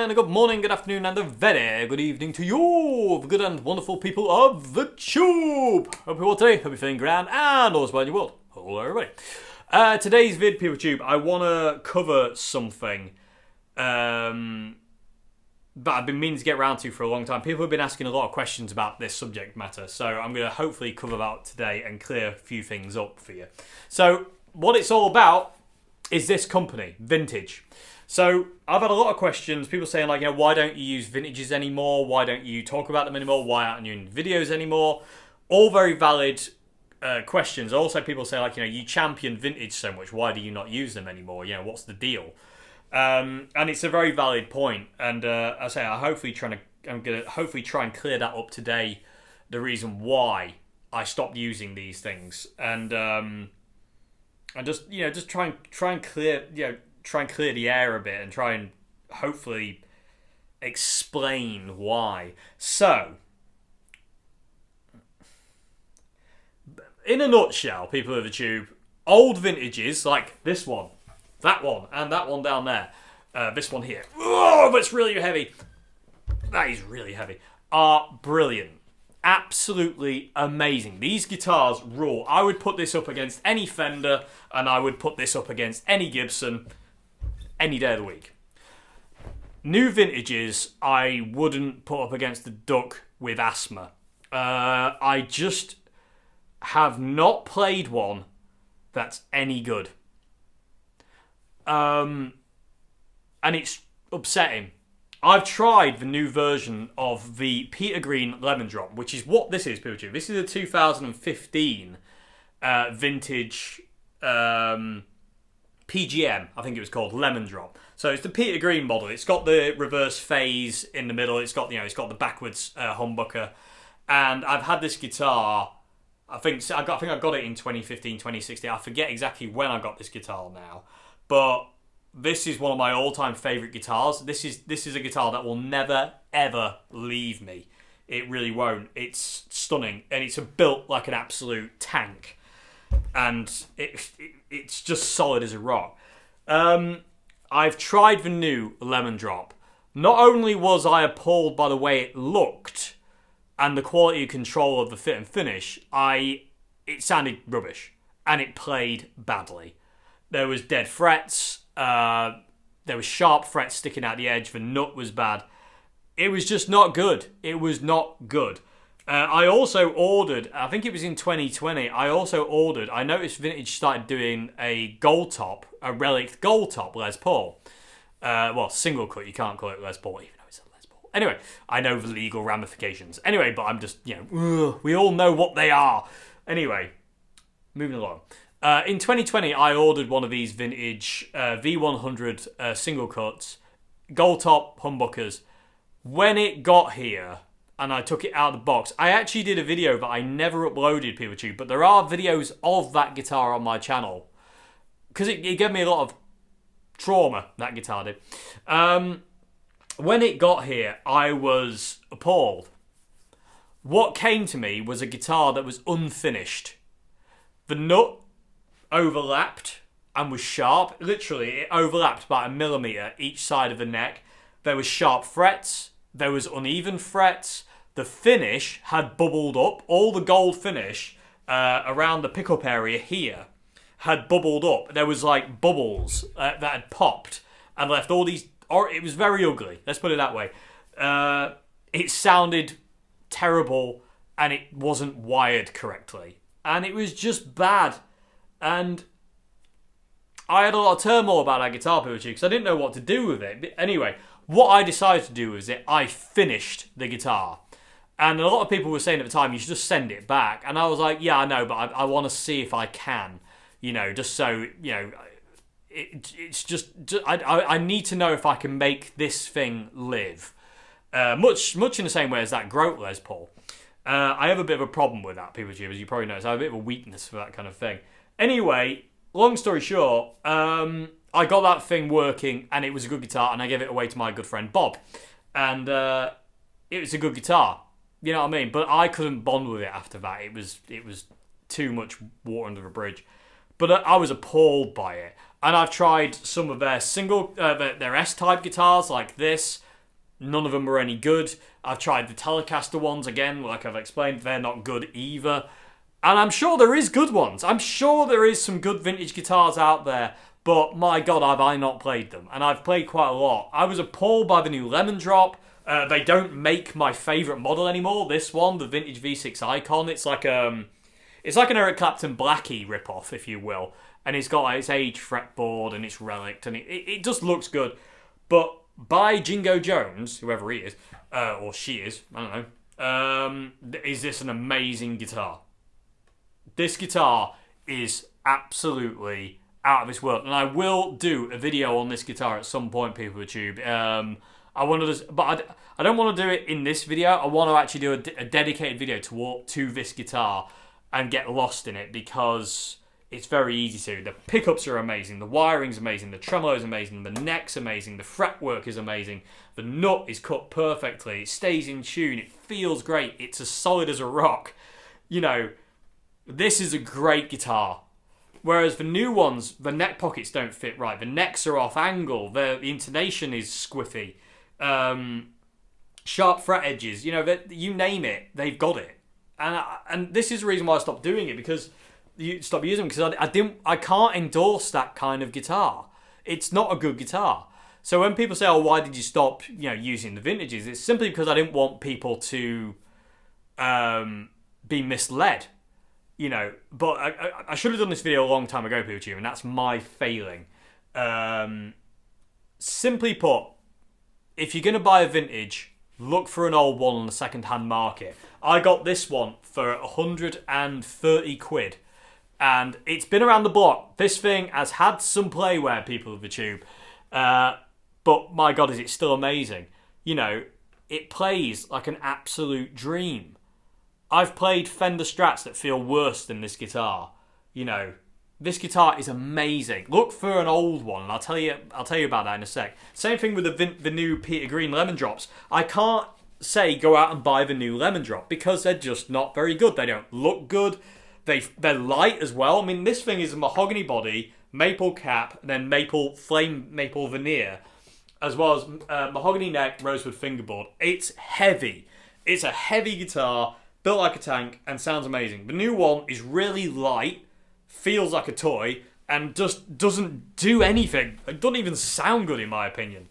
and a good morning, good afternoon, and a very good evening to you, the good and wonderful people of the tube. Hope you're all today, hope you're feeling grand, and all's well in your world. Hello, everybody. Today's vid, people tube, I want to cover something that I've been meaning to get around to for a long time. People have been asking a lot of questions about this subject matter, so I'm going to hopefully cover that today and clear a few things up for you. So, what it's all about is this company, Vintage. So, I've had a lot of questions, people saying like, why don't you use vintages anymore? Why don't you talk about them anymore? Why aren't you in videos anymore? All very valid questions. Also, people say like, you champion vintage so much, why do you not use them anymore? What's the deal? And it's a very valid point. And I say I'm going to hopefully try and clear that up today, the reason why I stopped using these things. And just try and clear the air a bit and try and hopefully explain why. So, in a nutshell, people of the tube, old vintages like this one, that one, and that one down there, this one here, oh, but it's really heavy, that is really heavy, are brilliant. Absolutely amazing. These guitars rule. I would put this up against any Fender, and I would put this up against any Gibson any day of the week. New vintages, I wouldn't put up against the Duck with asthma. I just have not played one that's any good. And it's upsetting. I've tried the new version of the Peter Green Lemon Drop, which is what this is, people. This is a 2015 vintage PGM, I think it was called, Lemon Drop. So it's the Peter Green model. It's got the reverse phase in the middle. It's got the backwards humbucker. And I've had this guitar. I think I got it in 2015, 2016. I forget exactly when I got this guitar now, but this is one of my all-time favourite guitars. This is a guitar that will never ever leave me. It really won't. It's stunning, and it's built like an absolute tank, and it's just solid as a rock. I've tried the new Lemon Drop. Not only was I appalled by the way it looked and the quality of control of the fit and finish, it sounded rubbish, and it played badly. There was dead frets. There was sharp frets sticking out the edge. The nut was bad. It was just not good. It was not good. I also ordered, I think it was in 2020, I noticed Vintage started doing a gold top, a relic gold top Les Paul. Single cut, you can't call it Les Paul, even though it's a Les Paul. Anyway, I know the legal ramifications. Anyway, but I'm just, we all know what they are. Anyway, moving along. In 2020, I ordered one of these vintage V100 single cuts, gold top humbuckers. When it got here, and I took it out of the box, I actually did a video that I never uploaded, people tube, but there are videos of that guitar on my channel, because it gave me a lot of trauma, that guitar did. When it got here, I was appalled. What came to me was a guitar that was unfinished. The nut overlapped and was sharp. Literally, it overlapped about 1 millimeter each side of the neck. There was sharp frets. There was uneven frets. The finish had bubbled up. All the gold finish around the pickup area here had bubbled up. There was like bubbles that had popped and left all these... it was very ugly. Let's put it that way. It sounded terrible, and it wasn't wired correctly. And it was just bad. And I had a lot of turmoil about that guitar, people, because I didn't know what to do with it. But anyway, what I decided to do was I finished the guitar. And a lot of people were saying at the time, you should just send it back. And I was like, yeah, I know, but I want to see if I can, just so, it's just I need to know if I can make this thing live. Much in the same way as that Grote Les Paul. I have a bit of a problem with that, people, as you probably noticed. I have a bit of a weakness for that kind of thing. Anyway, long story short, I got that thing working, and it was a good guitar, and I gave it away to my good friend Bob. And it was a good guitar, you know what I mean? But I couldn't bond with it after that. It was too much water under the bridge. But I was appalled by it. And I've tried some of their their S-type guitars like this. None of them were any good. I've tried the Telecaster ones again, like I've explained, they're not good either. And I'm sure there is good ones. I'm sure there is some good vintage guitars out there, but my God, have I not played them. And I've played quite a lot. I was appalled by the new Lemon Drop. They don't make my favourite model anymore. This one, the vintage V6 Icon, it's like an Eric Clapton Blackie ripoff, if you will. And it's got like its age fretboard and it's relict, and it just looks good. But by Jingo Jones, whoever he is, or she is, I don't know, is this an amazing guitar? This guitar is absolutely out of this world, and I will do a video on this guitar at some point, people of YouTube. I wanted to, but I don't want to do it in this video. I want to actually do a dedicated video to this guitar and get lost in it, because it's very easy to. The pickups are amazing, the wiring's amazing, the tremolo's amazing, the neck's amazing, the fretwork is amazing, the nut is cut perfectly, it stays in tune, it feels great, it's as solid as a rock. You know, this is a great guitar. Whereas the new ones, the neck pockets don't fit right, the necks are off angle, the intonation is squiffy, sharp fret edges, you know, you name it, they've got it. And this is the reason why I stopped doing it, because you stop using them, because I can't endorse that kind of guitar. It's not a good guitar. So when people say, "Oh, why did you stop, using the vintages?" It's simply because I didn't want people to be misled, But I should have done this video a long time ago, people, and that's my failing. Simply put, if you're gonna buy a vintage, look for an old one on the second-hand market. I got this one for 130 quid. And it's been around the block. This thing has had some playwear, people of the tube. But my God, is it still amazing. It plays like an absolute dream. I've played Fender Strats that feel worse than this guitar. This guitar is amazing. Look for an old one, and I'll tell you about that in a sec. Same thing with the new Peter Green Lemon Drops. I can't say go out and buy the new Lemon Drop, because they're just not very good. They don't look good. They're light as well. I mean, this thing is a mahogany body, maple cap, and then maple veneer, as well as mahogany neck, rosewood fingerboard. It's heavy. It's a heavy guitar, built like a tank, and sounds amazing. The new one is really light, feels like a toy, and just doesn't do anything. It doesn't even sound good, in my opinion.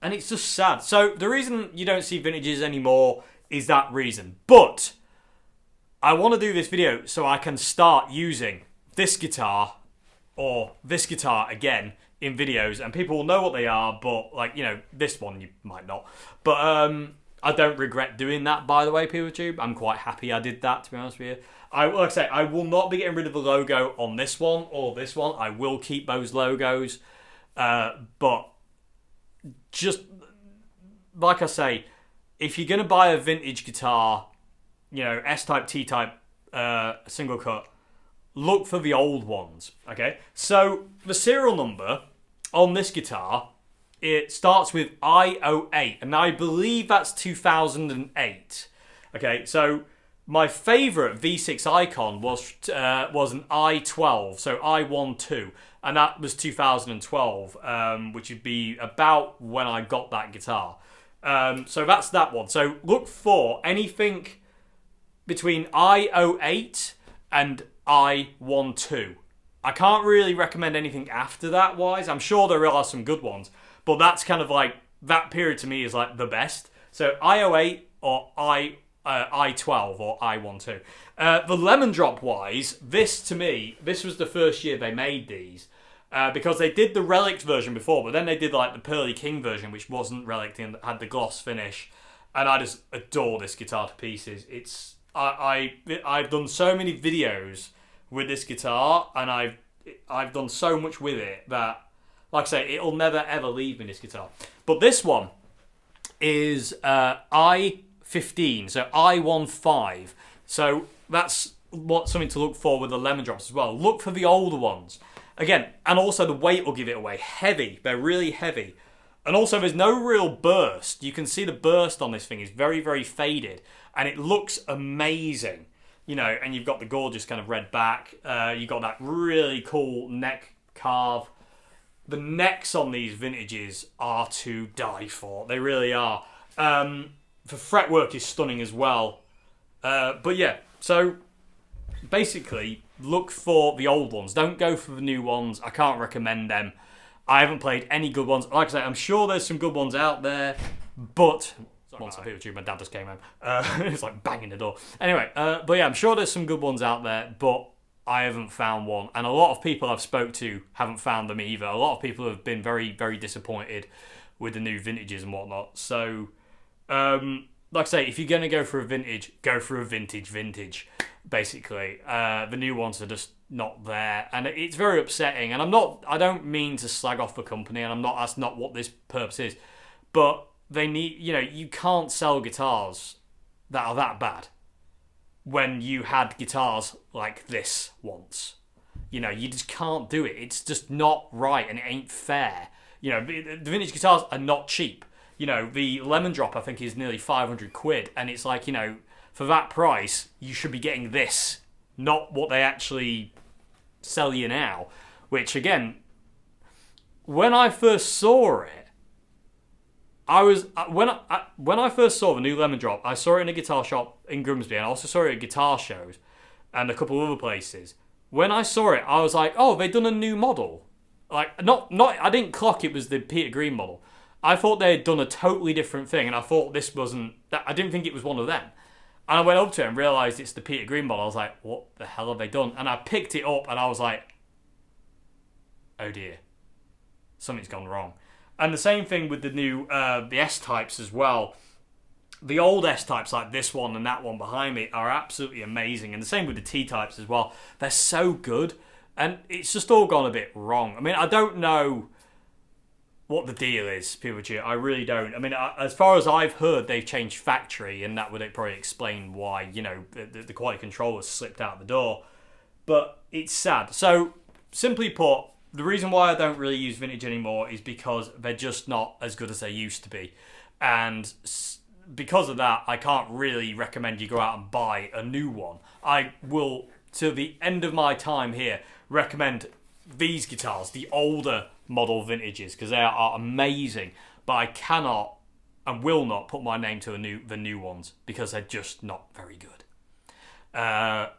And it's just sad. So the reason you don't see vintages anymore is that reason. But I want to do this video so I can start using this guitar or this guitar again in videos, and people will know what they are, but this one you might not. But I don't regret doing that, by the way, PeopleTube. I'm quite happy I did that, to be honest with you. Like I say, I will not be getting rid of the logo on this one or this one. I will keep those logos. But just like I say, if you're going to buy a vintage guitar, S-type, T-type, single cut, look for the old ones, okay? So the serial number on this guitar, it starts with I08, and I believe that's 2008, okay? So my favourite V6 Icon was an I12, so I12, and that was 2012, which would be about when I got that guitar. So that's that one. So look for anything between I08 and I12. I can't really recommend anything after that wise. I'm sure there are some good ones, but that's kind of like, that period to me is like the best. So I08 or I12 or I12. The Lemon Drop wise, this was the first year they made these. Because they did the Relic version before, but then they did like the Pearly King version, which wasn't Relic and had the gloss finish. And I just adore this guitar to pieces. I've done so many videos with this guitar, and I've done so much with it that, like I say, it'll never ever leave me, this guitar. But this one is I15, so I15. So that's something to look for with the Lemon Drops as well. Look for the older ones. Again, and also the weight will give it away. Heavy. They're really heavy. And also there's no real burst. You can see the burst on this thing is very, very faded. And it looks amazing. And you've got the gorgeous kind of red back. You've got that really cool neck carve. the necks on these vintages are to die for. They really are. The fretwork is stunning as well. But yeah, so basically, look for the old ones. Don't go for the new ones. I can't recommend them. I haven't played any good ones. Like I say, I'm sure there's some good ones out there, but... Once I hear you, my dad just came home. It's like banging the door. Anyway, but yeah, I'm sure there's some good ones out there, but I haven't found one. And a lot of people I've spoke to haven't found them either. A lot of people have been very, very disappointed with the new vintages and whatnot. So, like I say, if you're going to go for a vintage, go for a vintage, basically. The new ones are just not there. And it's very upsetting. And I don't mean to slag off the company, and that's not what this purpose is. But they need, you can't sell guitars that are that bad when you had guitars like this once. You just can't do it. It's just not right, and it ain't fair. The vintage guitars are not cheap. The Lemon Drop, I think, is nearly 500 quid, and it's like, for that price, you should be getting this, not what they actually sell you now. Which, again, when I first saw it, when I first saw the new Lemon Drop, I saw it in a guitar shop in Grimsby, and I also saw it at guitar shows and a couple of other places. When I saw it, I was like, "Oh, they've done a new model." Like, not. I didn't clock it was the Peter Green model. I thought they had done a totally different thing, and I thought this wasn't. I didn't think it was one of them. And I went up to it and realised it's the Peter Green model. I was like, "What the hell have they done?" And I picked it up, and I was like, "Oh dear, something's gone wrong." And the same thing with the new the S-types as well. The old S-types like this one and that one behind me are absolutely amazing. And the same with the T-types as well. They're so good. And it's just all gone a bit wrong. I mean, I don't know what the deal is, POTT. I really don't. I mean, as far as I've heard, they've changed factory, and that would probably explain why, the quality control has slipped out the door. But it's sad. So, simply put, the reason why I don't really use vintage anymore is because they're just not as good as they used to be. And because of that, I can't really recommend you go out and buy a new one. I will, to the end of my time here, recommend these guitars, the older model vintages, because they are amazing. But I cannot and will not put my name to the new ones because they're just not very good. I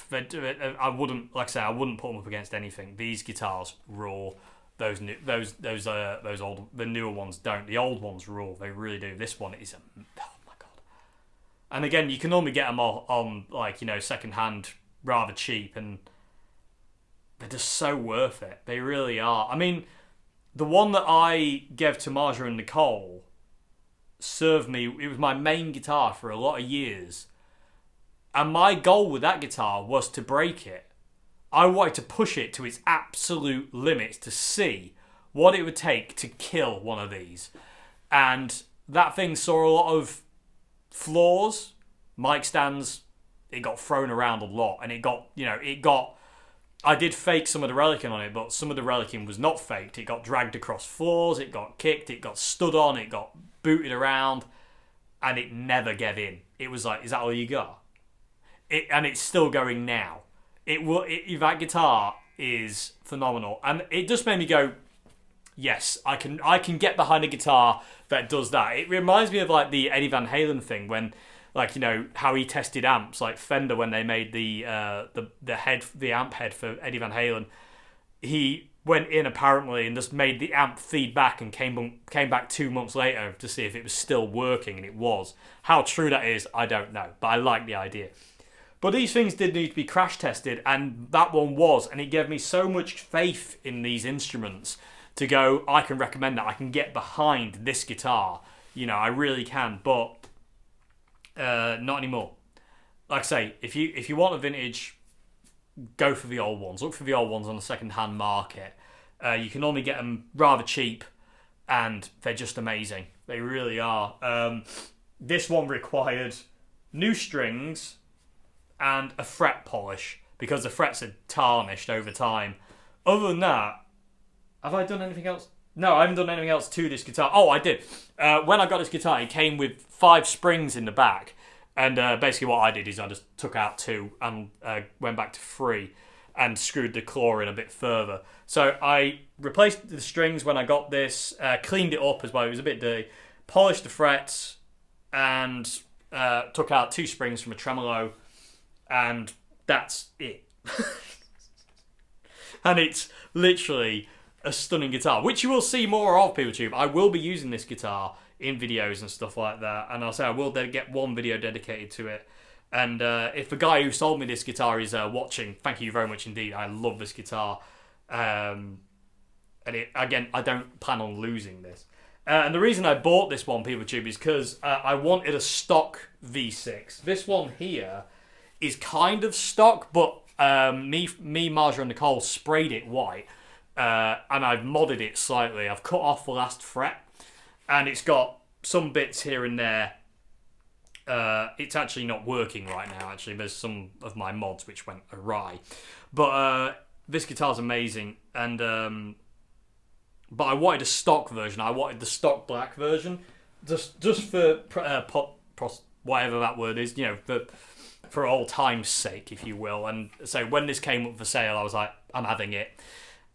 wouldn't, like I say, I wouldn't put them up against anything. These guitars rule. The newer ones don't. The old ones rule. They really do. This one is oh my god. And again, you can normally get them on second hand, rather cheap, and they're just so worth it. They really are. I mean, the one that I gave to Marja and Nicole served me. It was my main guitar for a lot of years. And my goal with that guitar was to break it. I wanted to push it to its absolute limits to see what it would take to kill one of these. And that thing saw a lot of flaws, mic stands. It got thrown around a lot, and I did fake some of the relicing on it, but some of the relicing was not faked. It got dragged across floors, it got kicked, it got stood on, it got booted around, and it never gave in. It was like, is that all you got? And it's still going now. That guitar is phenomenal, and it just made me go, yes, I can get behind a guitar that does that. It reminds me of like the Eddie Van Halen thing when, how he tested amps, like Fender when they made the amp head for Eddie Van Halen. He went in apparently and just made the amp feed back and came back 2 months later to see if it was still working, and it was. How true that is, I don't know, but I like the idea. But these things did need to be crash tested, and that one was, and it gave me so much faith in these instruments to go, I can recommend that, I can get behind this guitar, I really can, but not anymore. Like I say, if you want a vintage, go for the old ones. Look for the old ones on the second-hand market. You can only get them rather cheap, and they're just amazing. They really are. This one required new strings and a fret polish because the frets had tarnished over time. Other than that, have I done anything else? No, I haven't done anything else to this guitar. Oh, I did. When I got this guitar, it came with 5 springs in the back. And basically what I did is I just took out 2 and went back to 3. and screwed the claw in a bit further. So I replaced the strings when I got this, cleaned it up as well, it was a bit dirty, polished the frets, and took out 2 springs from a tremolo, and that's it. And it's literally a stunning guitar, which you will see more of, PeopleTube. I will be using this guitar in videos and stuff like that, and I'll say I will get one video dedicated to it. And if the guy who sold me this guitar is watching, thank you very much indeed. I love this guitar. And again, I don't plan on losing this. And the reason I bought this one, PeopleTube, is because I wanted a stock V6. This one here is kind of stock, but me, Marjorie and Nicole sprayed it white, and I've modded it slightly. I've cut off the last fret, and it's got some bits here and there. It's actually not working right now, actually. There's some of my mods which went awry. But this guitar's amazing, and but I wanted a stock version. I wanted the stock black version, just for whatever that word is, for old time's sake, if you will. And so when this came up for sale, I was like, I'm having it.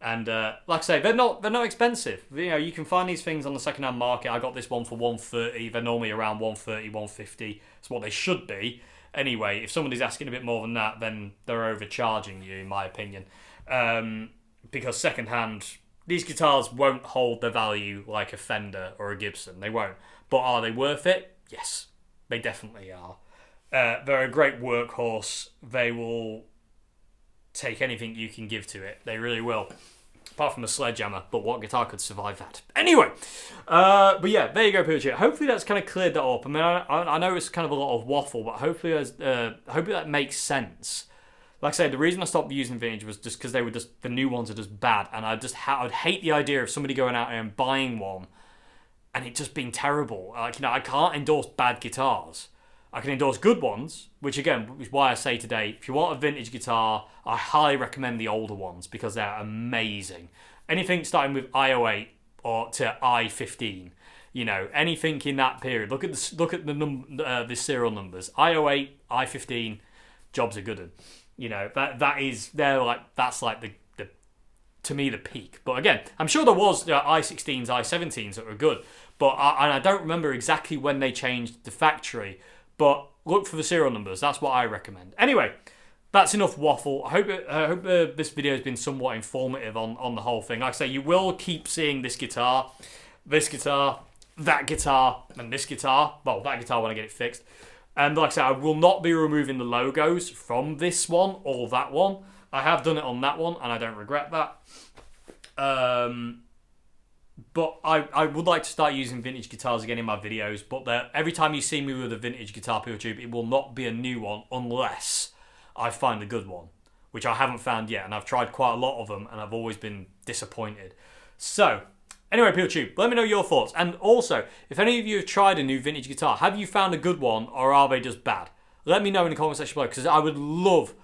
And like I say, they're not expensive. You can find these things on the second-hand market. I got this one for $130. They're normally around $130, $150. It's what they should be. Anyway, if somebody's asking a bit more than that, then they're overcharging you, in my opinion. Because second-hand, these guitars won't hold their value like a Fender or a Gibson. They won't. But are they worth it? Yes, they definitely are. They're a great workhorse. They will take anything you can give to it. They really will. Apart from a sledgehammer, but what guitar could survive that? Anyway, but yeah, there you go, PeopleTube. Hopefully that's kind of cleared that up. I mean, I know it's kind of a lot of waffle, but hopefully that makes sense. Like I say, the reason I stopped using vintage was just because the new ones are just bad, and I'd hate the idea of somebody going out there and buying one, and it just being terrible. I can't endorse bad guitars. I can endorse good ones, which again is why I say today, if you want a vintage guitar, I highly recommend the older ones because they're amazing. Anything starting with I08 or to I15, anything in that period. Look at the serial numbers. I08, I15, jobs are good. That's like the to me the peak. But again, I'm sure there was I16s, I17s that were good, but I don't remember exactly when they changed the factory. But look for the serial numbers. That's what I recommend. Anyway, that's enough waffle. I hope this video has been somewhat informative on the whole thing. Like I say, you will keep seeing this guitar, that guitar, and this guitar. Well, that guitar when I get it fixed. And like I say, I will not be removing the logos from this one or that one. I have done it on that one, and I don't regret that. But I would like to start using vintage guitars again in my videos, but every time you see me with a vintage guitar, PeopleTube, it will not be a new one unless I find a good one, which I haven't found yet, and I've tried quite a lot of them, and I've always been disappointed. So, anyway, PeopleTube, let me know your thoughts. And also, if any of you have tried a new vintage guitar, have you found a good one, or are they just bad? Let me know in the comment section below, because I would love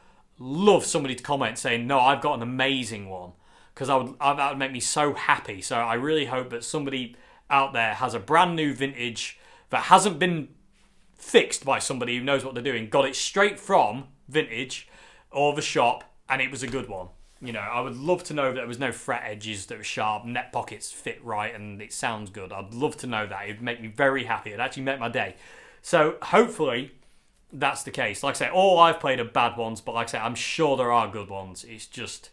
somebody to comment saying, no, I've got an amazing one. Because that would make me so happy. So I really hope that somebody out there has a brand new vintage that hasn't been fixed by somebody who knows what they're doing, got it straight from vintage or the shop, and it was a good one. I would love to know that there was no fret edges that were sharp, net pockets fit right, and it sounds good. I'd love to know that. It'd make me very happy. It'd actually make my day. So hopefully that's the case. Like I say, all I've played are bad ones, but like I say, I'm sure there are good ones. It's just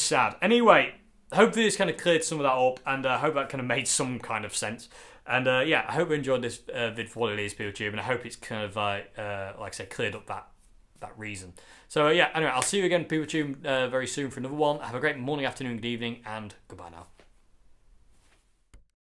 sad. Anyway, hopefully this kind of cleared some of that up, and I hope that kind of made some kind of sense. And yeah, I hope you enjoyed this vid for what it is, PeopleTube, and I hope it's kind of, like I said, cleared up that reason. So yeah, anyway, I'll see you again, PeopleTube, very soon for another one. Have a great morning, afternoon, good evening, and goodbye now.